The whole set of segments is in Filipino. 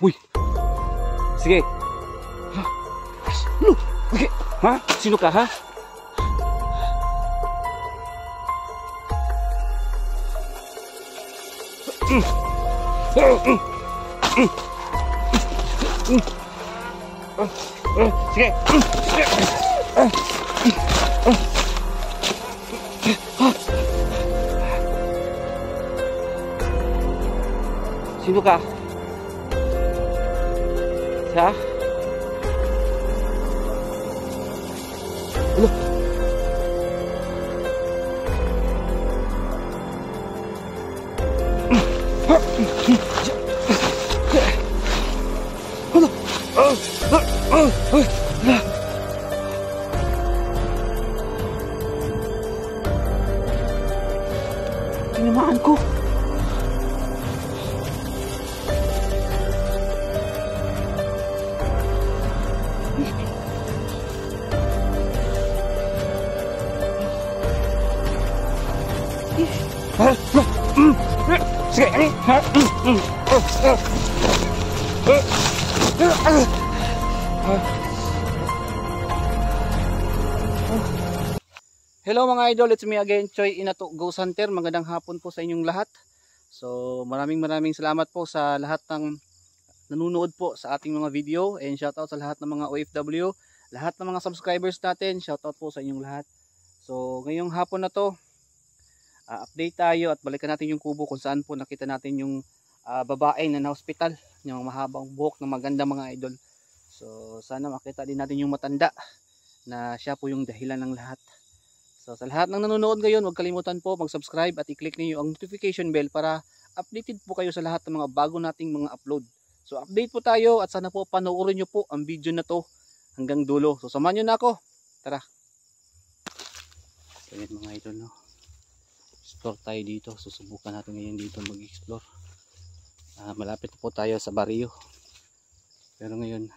Uy! Sige! Ha? Ano? Sige! Ha? Sino ka, ha? Sige! Sino ka? Siya? Ano? Tinamaan ko. Sige. Hello mga idol, it's me again, Choi Inato Ghost Hunter. Magandang hapon po sa inyong lahat. So maraming salamat po sa lahat ng nanonood po sa ating mga video, and shoutout sa lahat ng mga OFW, lahat ng mga subscribers natin, shoutout po sa inyong lahat. So ngayong hapon na to, update tayo at balikan natin yung kubo kung saan po nakita natin yung babae na hospital, yung mahabang buhok ng maganda mga idol. So sana makita din natin yung matanda na siya po yung dahilan ng lahat. So sa lahat ng nanonood ngayon, huwag kalimutan po mag-subscribe at i-click niyo ang notification bell para updated po kayo sa lahat ng mga bago nating mga upload. So update po tayo at sana po panoorin nyo po ang video na to hanggang dulo. So samahan nyo na ako. Tara. So yan mga idol, no? Explore tayo dito. Susubukan natin ngayon dito mag-explore. Malapit po tayo sa baryo. Pero ngayon,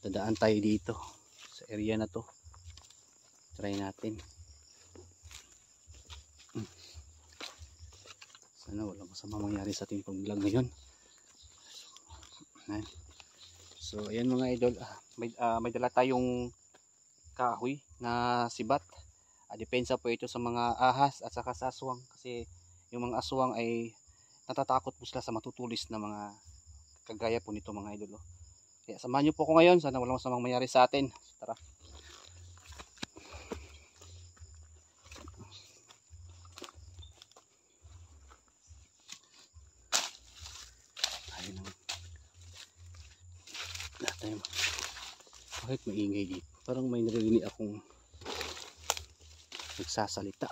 dadaan tayo dito sa area na to. Try natin. Sana walang masama mangyari sa ating pag-vlog ngayon. So ayan mga idol, may dala tayong kahoy na sibat. Depensa po ito sa mga ahas at saka sa aswang, kasi yung mga aswang ay natatakot po sila sa matutulis na mga kagaya po nito mga idol. Kaya samahan nyo po ko ngayon, sana walang masamang mangyari sa atin. Tara. Bakit maingay dito? Parang may naririnig akong nagsasalita.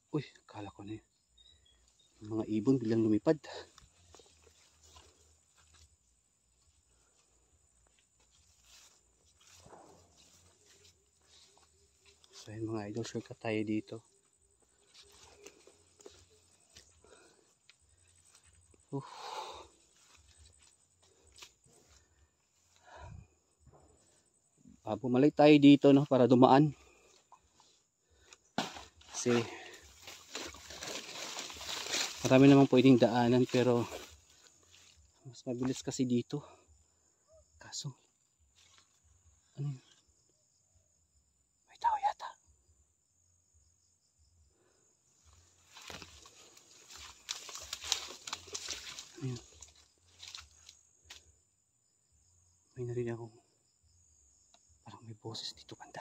Uy, kala ko na yun. Mga ibon bilang lumipad. So yun mga idol, shortcut tayo dito. Bumalik tayo dito, no, para dumaan. Kasi marami naman pwedeng daanan, pero mas mabilis kasi dito. Kaso ano yun? May tao yata. Ano yun? May narinig akong parang may boses dito banda.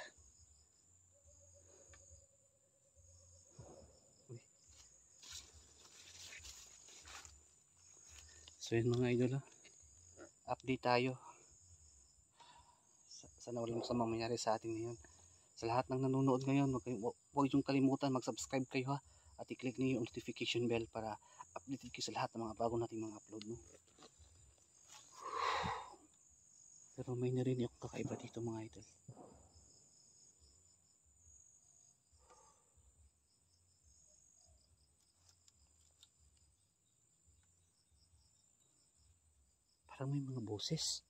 So yun mga idol, update tayo. Sana walang masamang mangyari sa atin ngayon. Sa lahat ng nanonood ngayon, huwag yung kalimutan mag-subscribe kayo, ha, at i-click niyo yung notification bell para updated kayo sa lahat ng mga bago nating mga upload, no? Pero may narinig akong kakaiba dito mga idol. Parang may mga boses.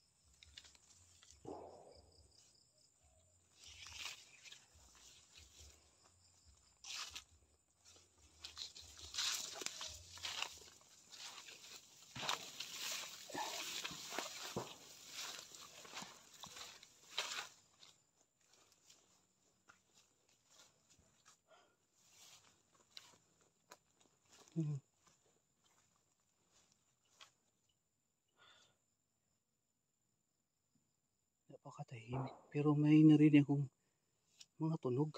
Napakatahimik. Pero may narinig akong mga tunog.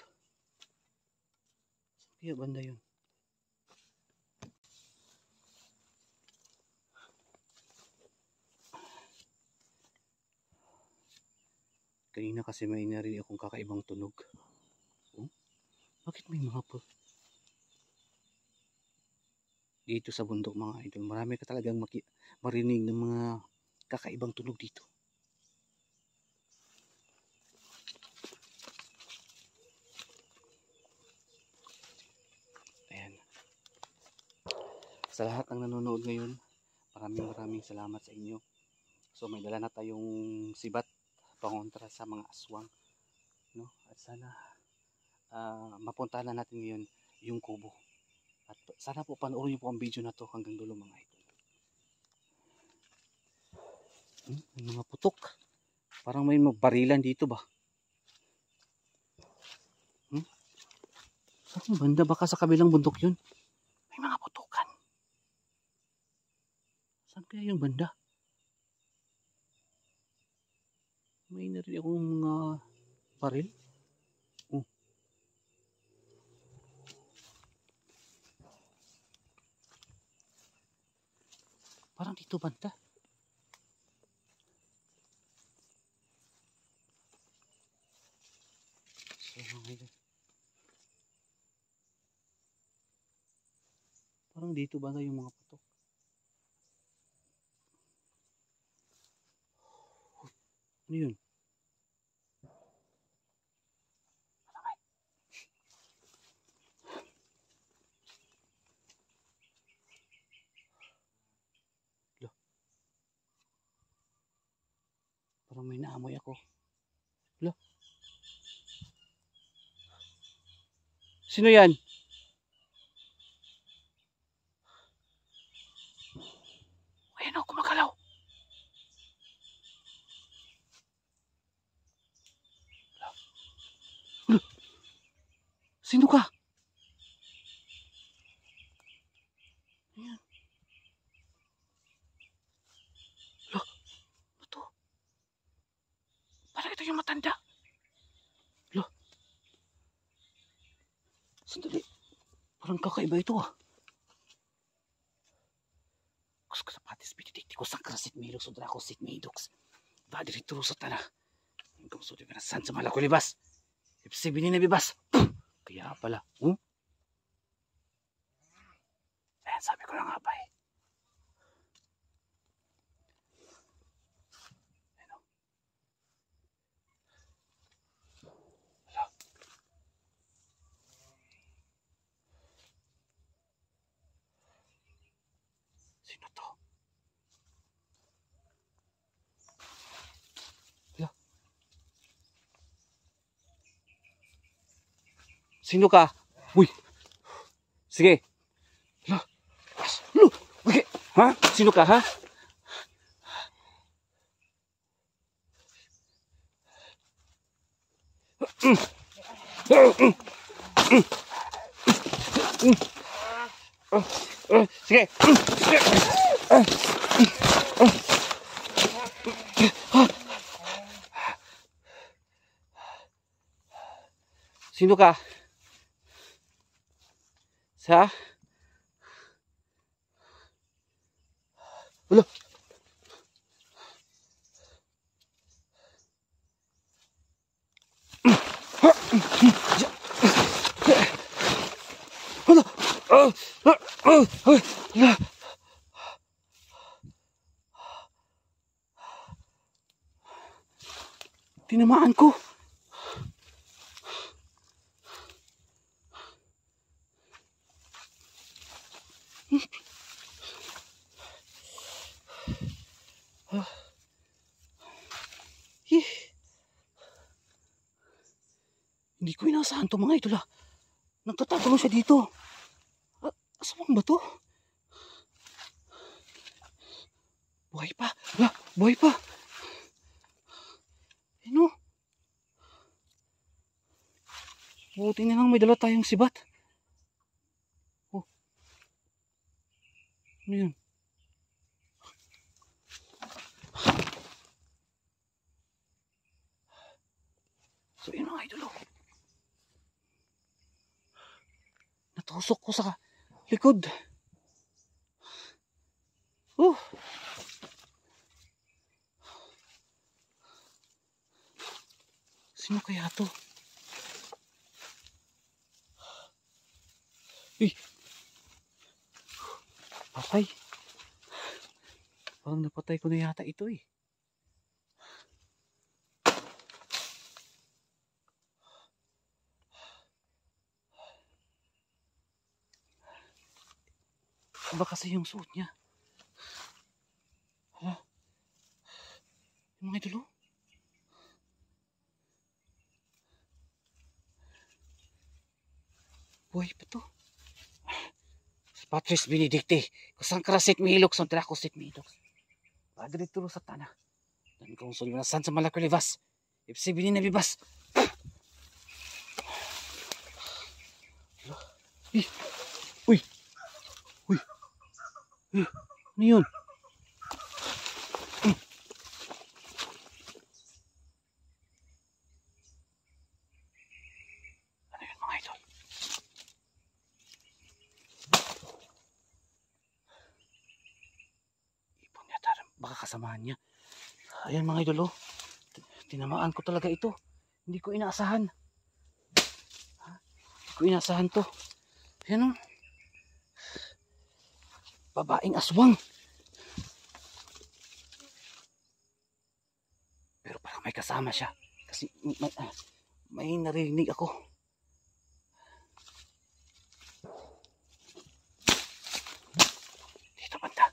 Saan kaya banda yun? Kanina kasi may narinig akong kakaibang tunog. Oh? Bakit may mga dito sa bundok mga idol? Marami ka talagang marinig ng mga kakaibang tunog dito. Ayan. Sa lahat ng nanonood ngayon, maraming salamat sa inyo. So may dala na tayong sibat pangontra sa mga aswang, no? At sana mapuntahan na natin ngayon yung kubo. At sana po panoorin niyo po ang video na to hanggang dulo mga idol. May mga putok. Parang may barilan dito ba? Saan banda? Baka sa kabilang bundok yun. May mga putukan. Saan kaya yung banda? May narinig akong mga baril. Oh. Parang dito banda. So, parang dito banda yung mga putok. Ano yun? Parang may naamoy ako. Lo. Sino yan? Ayan o, kumagalaw. Lo. Sino ka? Ayan. Lo. Ano to? Parang ito yung matanda. Lo. Sandali. Parang kakaiba ito ah. Kus kasapatis pititik ko sakrasit milok sudra ko sit midoks. Badri turusot na. Hanggang sudi ka na san sa malako libas. Ipsibinin na bibas. Kaya pala. Ayan, sabi ko na nga ba eh. Ayan o. Hala. Sino to? Hala. Sino ka? Uy. Sige. Hala. Hala. Okay. Ha? Sino ka ha? Sige. Sino ka? Sa? Wala. Wala. Tinamaan ko. Ah. Eh. Hindi ko inasahan to mga idol ah. Nagtatago siya dito. Aswang ba to? Buhay pa. Buhay pa. Ano? Buti na lang may dala tayong sibat. Oh. Ano yun? So yun mga idol. Natusok ko sa likod. Sino kaya to? Patay. Parang napatay ko na yata ito eh. Iba kasi yung suot niya. Yung mga idol. Buhay pa to. Patris Benedicti, kusang karasit mihilok sa trakosit mihilok. Padre turo sa tanah. Dan kung sulimasan sa malakulivas. Ipsi binin na bibas. Uy. Ano yun? Ano yun mga idol? Ipon yata. Baka kasamahan niya. Ayan mga idol oh. Tinamaan ko talaga ito. Hindi ko inaasahan. Hindi ko inaasahan to. Ayan oh. Babaeng aswang. Pero parang may kasama siya. Kasi may narinig ako. Dito banda.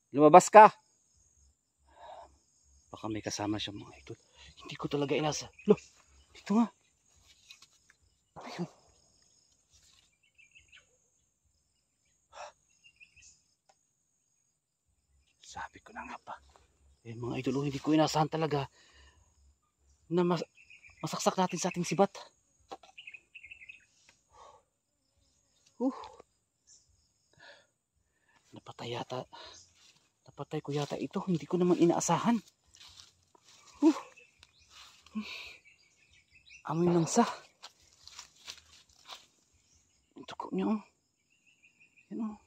Lumabas ka. Baka may kasama siya mga idol. Hindi ko talaga inasa. Loh, dito nga. Ayun. Sabi ko na nga pa. Eh mga idol, hindi ko inasahan talaga na masaksak natin sa ating sibat. Napatay ko yata ito. Hindi ko naman inaasahan. Amoy ng sa. Ang tuko niya oh. Yan oh.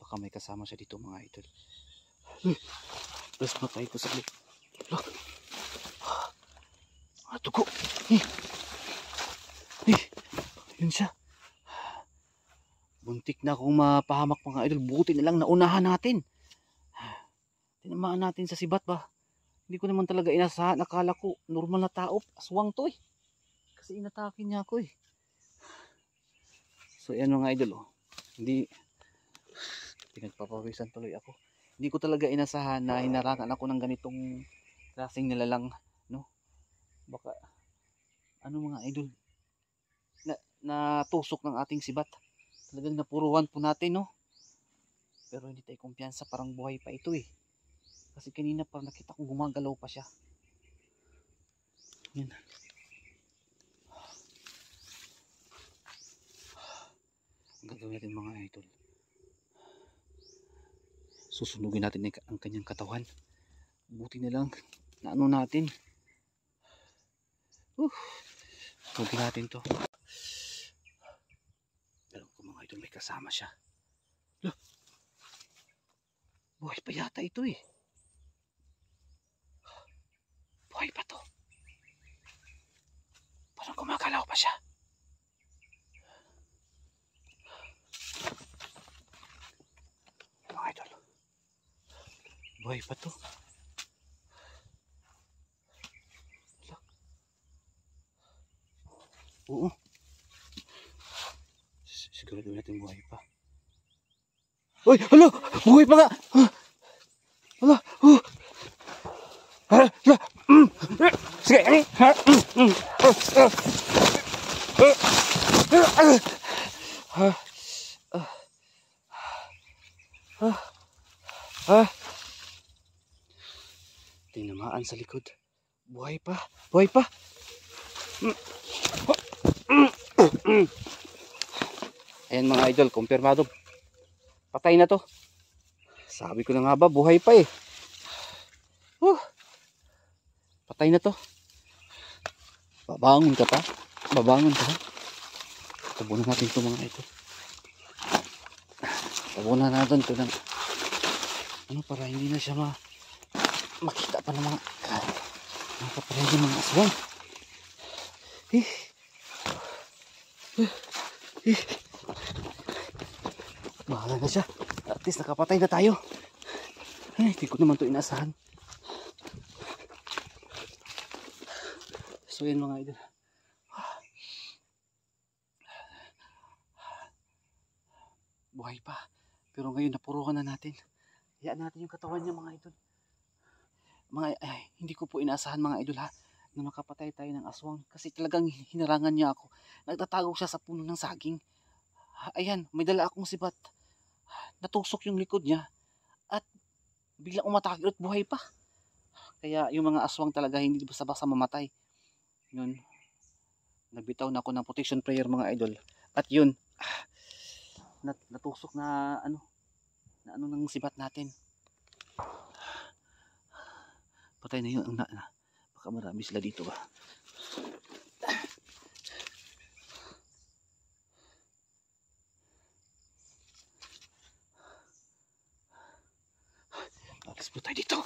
Baka may kasama siya dito mga idol. Tapos matay ko sa likod. Tuko. Yun siya. Buntik na akong mapahamak mga idol. Buti na lang naunahan natin. Tinamaan natin sa sibat ba. Hindi ko naman talaga inasahan. Akala ko normal na tao. Aswang to eh. Kasi inatake niya ako eh. So yan mga idol oh. Hindi pinagpapawisan tuloy ako. Hindi ko talaga inasahan na hinarangan ako ng ganitong klaseng nilalang, no? Baka ano mga idol na tusok ng ating sibat. Talagang napuruan po natin, no? Pero hindi tayo kumpiyansa, parang buhay pa ito eh. Kasi kanina parang nakita ko gumagalaw pa siya. Yan. Ang gagawin natin mga idol, susunugin natin ang kanyang katawan. Buti na lang na ano natin. Huwag natin to. Pero kung mga idol may kasama siya. Loh, buhay pa yata ito eh. Buhay pa to. Parang gumagalaw pa siya. Mga idol. Buhay pa to. Oo. Sigurado natin buhay pa. Uy! Hala! Buhay pa nga! Hala! Hala! Sige! Tinamaan sa likod. Buhay pa! Buhay pa! Ayan mga idol, kumpirmado. Patay na to. Sabi ko na nga ba, buhay pa eh. Patay na to. Babangon ka pa. Babangon ka pa. Tabunan natin ito mga idol. Tabunan natin ito ng ano para hindi na siya makita pa ng mga kaparehin ng mga aswang. Bahala na siya. At least nakapatay na tayo. Ay, hindi ko naman ito inasahan. So yan mga idol. Buhay pa. Pero ngayon napurukan na natin. Hayaan natin yung katawan niya mga idol. Hindi ko po inaasahan mga idol ha, na makapatay tayo ng aswang. Kasi talagang hinarangan niya ako. Nagtatago siya sa puno ng saging. Ayan, may dala akong sibat. Natusok yung likod niya. At biglang umatake at buhay pa. Kaya yung mga aswang talaga hindi basta-basta mamatay. Yun. Nagbitaw na ako ng protection prayer mga idol. At yun, natusok na ano ng sibat natin. Patay na yun. Baka marami sila dito ba. Alis po tayo dito.